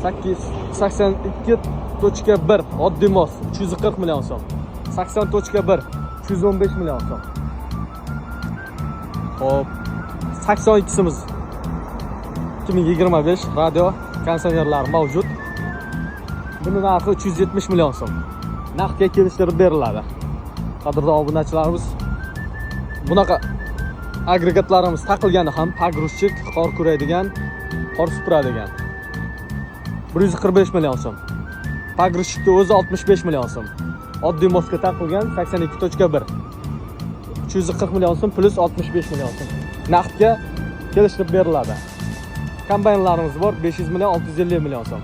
82.1 oddiy mos 340 million so'm. 80.1 315 million so'm. Xo'p, 82simiz 2025 radio konditsionerlar mavjud. Buni narxi 370 million so'm. Narxga kelishtirib beriladi. Qadrdon obunachilarimiz, bunaqa agregatlarimiz taqilgani ham pogruzchik, qor kuraydigan, qor supuradigan. 145 million so'm. Pogruzchikni o'zi 65 million so'm. Oddiy mosga taqilgan 82.1 340 million so'm plus 65 million so'm. Naqdga kelishtirib beriladi. Kombaynlarimiz bor 500 million 650 million so'm.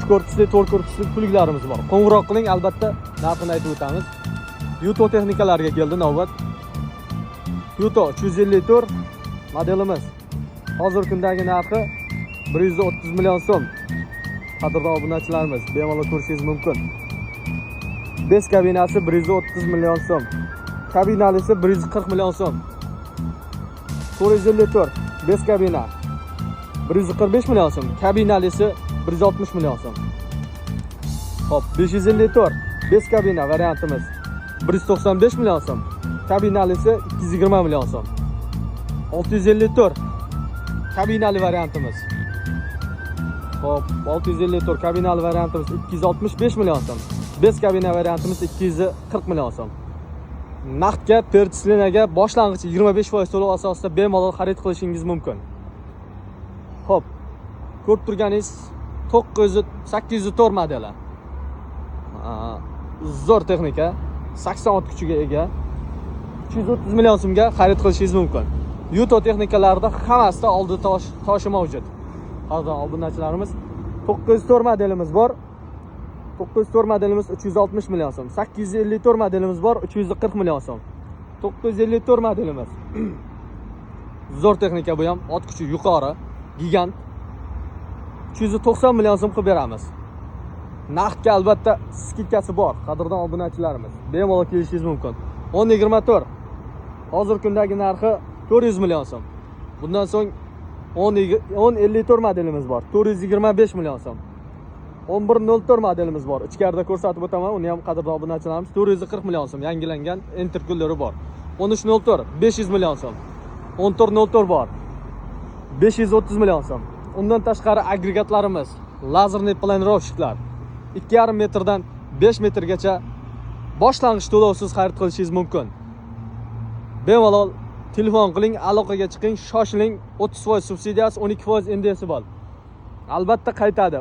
3 korpusli, 4 korpusli pulklarimiz bor. Qo'ng'iroq qiling, albatta narxini aytib o'tamiz. Yuto texnikalarga keldi navbat. Yuto 354 modelimiz. Hozirgi kundagi narxi 130 million so'm. Qadrdon obunachilarimiz, bemalol ko'rishingiz mumkin. Bes kabinasi 130 million so'm. Kabinalisi 140 million so'm. 454 bes kabina 145 million so'm. Kabinalisi 160 million so'm. Hop, 554 bes kabina variantimiz 195 million so'm. Kabinalisi 220 million so'm. 654 kabinali variantimiz. Hop, 654 kabinali variantimiz 265 million so'm. Bes kabina variantimiz 240 million so'm. Naqdga, perchislinaga boshlang'ich 25% to'lov asosida bemalol xarid qilishingiz mumkin. Hop, ko'rib turganingiz 804 modeli. Zo'r texnika, 80 ot kuchiga ega. 330 million so'mga xarid qilishingiz mumkin. Yuto texnikalarida hammasida oldi toshi mavjud. Qadrdon obunachilarimiz, 904 modelimiz bor. 904 modelimiz 360 million so'm. 854 modelimiz bor 340 million so'm. 954 modelimiz. Zo'r texnika bu ham, ot kuchi yuqori, gigant. 390 million so'm qilib beramiz. Naqdga albatta skidkasi bor. Qadrdon obunachilarimiz, bemalol kelishingiz mumkin. 1024 hozirgi kundagi narxi 400 million so'm. Bundan so'ng 1054 modelimiz bor 425 million so'm. 1104 modelimiz bor. Ichkarida ko'rsatib o'taman. Uni ham qadrdon obunachilarimiz 440 million so'm. Yangilangan interkullari bor. 1304 500 million so'm. 1404 bor 530 million so'm. Undan tashqari agregatlarimiz, lazerli planirovщикlar 2,5 metrdan 5 metrgacha boshlang'ich to'lovsiz xarid qilishingiz mumkin. Bemalol telefon qiling, aloqaga chiqing, shoshiling. 30% subsidiyasi, 12% NDSi bor. Albatta qaytadi.